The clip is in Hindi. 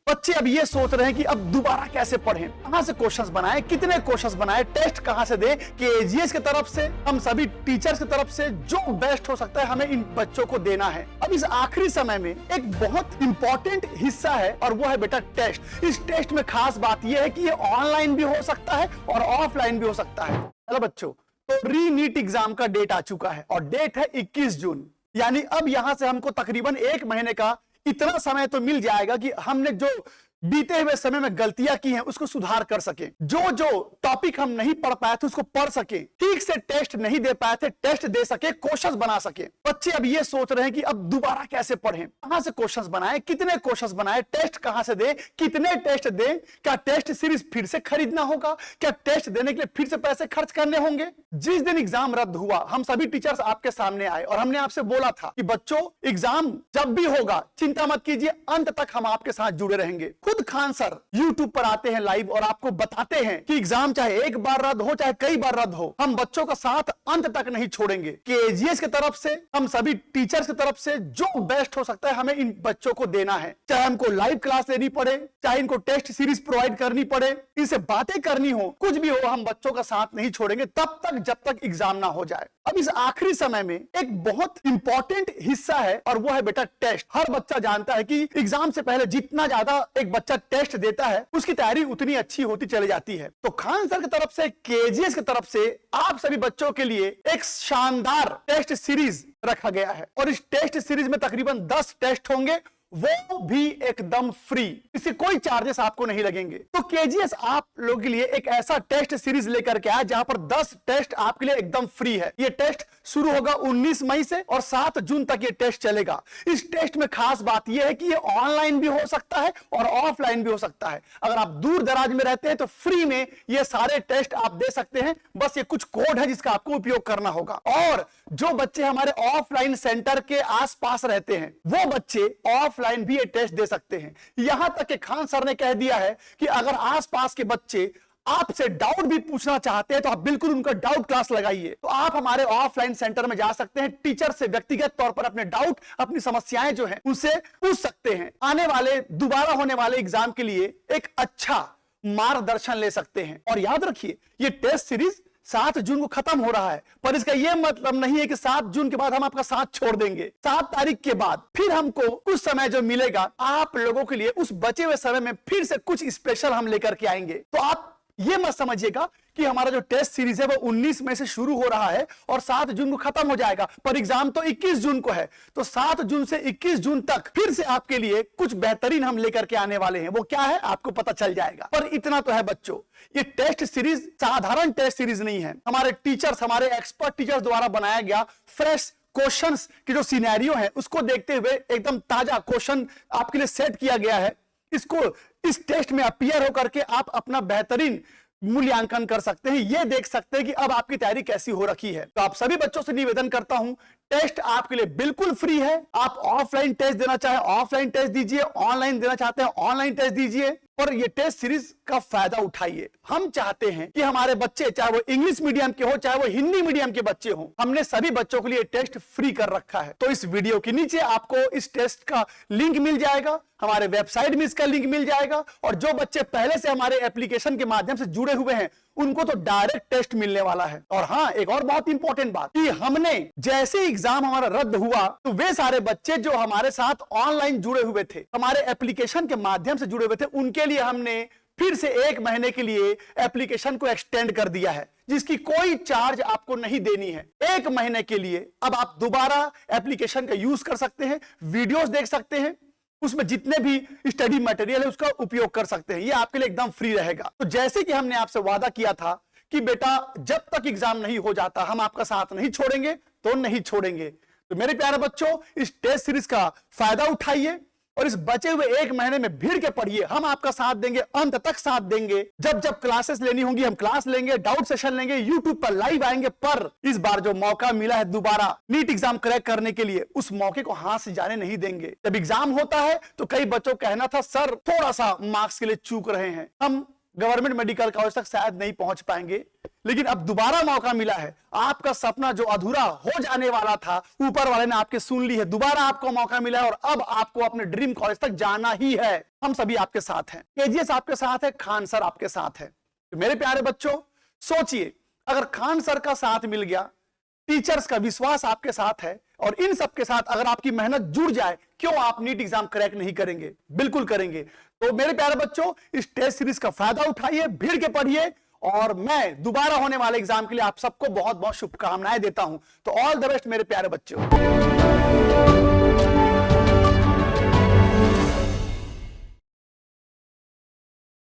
बच्चे अब ये सोच रहे हैं कि अब दोबारा कैसे पढ़ें, कहां से क्वेश्चंस बनाएं, कितने क्वेश्चंस बनाएं, टेस्ट कहां से दें। केजीएस की तरफ से, हम सभी टीचर्स की तरफ से जो बेस्ट हो सकता है हमें इन बच्चों को देना है। अब इस आखिरी समय में एक बहुत इंपॉर्टेंट हिस्सा है और वो है बेटा टेस्ट। इस टेस्ट में खास बात यह है कि ये ऑनलाइन भी हो सकता है और ऑफलाइन भी हो सकता है। चलो बच्चों, तो री नीट एग्जाम का डेट आ चुका है और डेट है 21 जून। यानी अब यहां से हमको तकरीबन 1 महीने का इतना समय तो मिल जाएगा कि हमने जो बीते हुए समय में गलतियां की हैं उसको सुधार कर सके, जो जो टॉपिक हम नहीं पढ़ पाए थे उसको पढ़ सके, ठीक से टेस्ट नहीं दे पाए थे टेस्ट दे सके, क्वेश्चंस बना सके। बच्चे अब ये सोच रहे हैं कि अब दोबारा कैसे पढ़ें, कहां से क्वेश्चंस बनाएं, कितने क्वेश्चंस बनाएं, टेस्ट कहां से दें, कितने टेस्ट दें, क्या टेस्ट सीरीज फिर से खरीदना होगा, क्या टेस्ट देने के लिए फिर से पैसे खर्च करने होंगे। जिस दिन एग्जाम रद्द हुआ हम सभी टीचर्स आपके सामने आए और हमने आपसे बोला था कि बच्चों एग्जाम जब भी होगा चिंता मत कीजिए, अंत तक हम आपके साथ जुड़े रहेंगे। खुद खान सर YouTube पर आते हैं लाइव और आपको बताते हैं कि एग्जाम चाहे एक बार रद्द हो चाहे कई बार रद्द हो, हम बच्चों का साथ अंत तक नहीं छोड़ेंगे। केजीएस की तरफ से, हम सभी टीचर्स की तरफ से जो बेस्ट हो सकता है हमें इन बच्चों को देना है। चाहे हमको लाइव क्लास लेनी पड़े, चाहे इनको टेस्ट सीरीज प्रोवाइड करनी पड़े, इनसे बातें करनी हो, कुछ भी हो, हम बच्चों का साथ नहीं छोड़ेंगे तब तक जब तक एग्जाम ना हो जाए। अब इस आखिरी समय में एक बहुत इंपॉर्टेंट हिस्सा है और वो है बेटा टेस्ट। हर बच्चा जानता है कि एग्जाम से पहले जितना ज्यादा एक बच्चा टेस्ट देता है उसकी तैयारी उतनी अच्छी होती चली जाती है। तो खान सर की तरफ से, केजीएस की तरफ से आप सभी बच्चों के लिए एक शानदार टेस्ट सीरीज रखा गया है और इस टेस्ट सीरीज में तकरीबन 10 टेस्ट होंगे, वो भी एकदम फ्री, इससे कोई चार्जेस आपको नहीं लगेंगे। तो केजीएस आप लोगों के लिए एक ऐसा टेस्ट सीरीज लेकर के आया जहां पर 10 टेस्ट आपके लिए एकदम फ्री है। ये टेस्ट शुरू होगा 19 मई से और 7 जून तक ये टेस्ट चलेगा। इस टेस्ट में खास बात यह है कि ये ऑनलाइन भी हो सकता है और ऑफलाइन भी हो सकता है। अगर आप दूर दराज में रहते हैं तो फ्री में ये सारे टेस्ट आप दे सकते हैं, बस ये कुछ कोड है जिसका आपको उपयोग करना होगा। और जो बच्चे हमारे ऑफलाइन सेंटर के आसपास रहते हैं वो बच्चे ऑफलाइन भी ये टेस्ट दे सकते हैं। यहां तक कि खान सर ने कह दिया है कि अगर आसपास के बच्चे आपसे डाउट भी पूछना चाहते हैं तो आप बिल्कुल उनका डाउट क्लास लगाइए। तो आप हमारे ऑफलाइन सेंटर में जा सकते हैं, टीचर से व्यक्तिगत तौर पर अपने डाउट, अपनी समस्याएं जो हैं उनसे पूछ सकते हैं। आने वाले दोबारा होने वाले एग्जाम के लिए एक अच्छा मार्गदर्शन ले सकते हैं। और याद रखिए ये टेस्ट सीरीज 7 जून को खत्म हो रहा है, पर इसका यह मतलब नहीं है कि 7 जून के बाद हम आपका साथ छोड़ देंगे। 7 तारीख के बाद फिर हमको कुछ समय जो मिलेगा आप लोगों के लिए, उस बचे हुए समय में फिर से कुछ स्पेशल हम लेकर के आएंगे। तो आप ये मत समझिएगा कि हमारा जो टेस्ट सीरीज है वो 19 मई से शुरू हो रहा है और 7 जून को खत्म हो जाएगा, पर एग्जाम तो 21 जून को है। तो 7 जून से 21 जून तक फिर से आपके लिए कुछ बेहतरीन हम लेकर के आने वाले हैं। वो क्या है आपको पता चल जाएगा। पर इतना तो है बच्चों, ये टेस्ट सीरीज साधारण टेस्ट सीरीज नहीं है। हमारे टीचर्स, हमारे एक्सपर्ट टीचर्स द्वारा बनाया गया फ्रेश क्वेश्चंस की जो सिनेरियो है उसको देखते हुए एकदम ताजा क्वेश्चन आपके लिए सेट किया गया है। इसको इस टेस्ट में अपीयर होकर के आप अपना बेहतरीन मूल्यांकन कर सकते हैं, ये देख सकते हैं कि अब आपकी तैयारी कैसी हो रखी है। तो आप सभी बच्चों से निवेदन करता हूं, टेस्ट आपके लिए बिल्कुल फ्री है। आप ऑफलाइन टेस्ट देना चाहे ऑफलाइन टेस्ट दीजिए, ऑनलाइन देना चाहते हैं ऑनलाइन टेस्ट दीजिए, और ये टेस्ट सीरीज का फायदा उठाइए। हम चाहते हैं कि हमारे बच्चे, चाहे वो इंग्लिश मीडियम के हो चाहे वो हिंदी मीडियम के बच्चे हो, हमने सभी बच्चों के लिए टेस्ट फ्री कर रखा है। तो इस वीडियो के नीचे आपको इस टेस्ट का लिंक मिल जाएगा, हमारे वेबसाइट में इसका लिंक मिल जाएगा, और जो बच्चे पहले से हमारे एप्लीकेशन के माध्यम से जुड़े हुए हैं उनको तो डायरेक्ट टेस्ट मिलने वाला है। और हाँ, एक और बहुत इंपॉर्टेंट बात कि हमने जैसे एग्जाम हमारा रद्द हुआ तो वे सारे बच्चे जो हमारे साथ ऑनलाइन जुड़े हुए थे, हमारे एप्लीकेशन के माध्यम से जुड़े हुए थे, उनके लिए हमने फिर से 1 महीने के लिए एप्लीकेशन को एक्सटेंड कर दिया है, जिसकी कोई चार्ज आपको नहीं देनी है। 1 महीने के लिए अब आप दोबारा एप्लीकेशन का यूज कर सकते हैं, वीडियोस देख सकते हैं, उसमें जितने भी स्टडी मटेरियल है उसका उपयोग कर सकते हैं। ये आपके लिए एकदम फ्री रहेगा। तो जैसे कि हमने आपसे वादा किया था कि बेटा जब तक एग्जाम नहीं हो जाता हम आपका साथ नहीं छोड़ेंगे, तो नहीं छोड़ेंगे। तो मेरे प्यारे बच्चों, इस टेस्ट सीरीज का फायदा उठाइए और इस बचे हुए 1 महीने में भीड़ के पढ़िए। हम आपका साथ देंगे, अंत तक साथ देंगे। जब जब क्लासेस लेनी होंगी हम क्लास लेंगे, डाउट सेशन लेंगे, यूट्यूब पर लाइव आएंगे। पर इस बार जो मौका मिला है दोबारा नीट एग्जाम क्रैक करने के लिए, उस मौके को हाथ से जाने नहीं देंगे। जब एग्जाम होता है तो कई बच्चों को कहना था सर थोड़ा सा मार्क्स के लिए चूक रहे हैं, हम गवर्नमेंट मेडिकल कॉलेज तक शायद नहीं पहुंच पाएंगे, लेकिन अब दोबारा मौका मिला है। आपका सपना जो अधूरा हो जाने वाला था, ऊपर वाले ने आपके सुन ली है, दोबारा आपको मौका मिला है और अब आपको अपने ड्रीम कॉलेज तक जाना ही है। हम सभी आपके साथ हैं, केजीएस आपके साथ है, खान सर आपके साथ है। तो मेरे प्यारे बच्चों, सोचिए, अगर खान सर का साथ मिल गया, टीचर्स का विश्वास आपके साथ है और इन सब के साथ अगर आपकी मेहनत जुड़ जाए, क्यों आप नीट एग्जाम क्रैक नहीं करेंगे? बिल्कुल करेंगे। तो मेरे प्यारे बच्चों, इस टेस्ट सीरीज का फायदा उठाइए, भीड़ के पढ़िए और मैं दोबारा होने वाले एग्जाम के लिए आप सबको बहुत बहुत शुभकामनाएं देता हूं। तो ऑल द बेस्ट मेरे प्यारे बच्चों।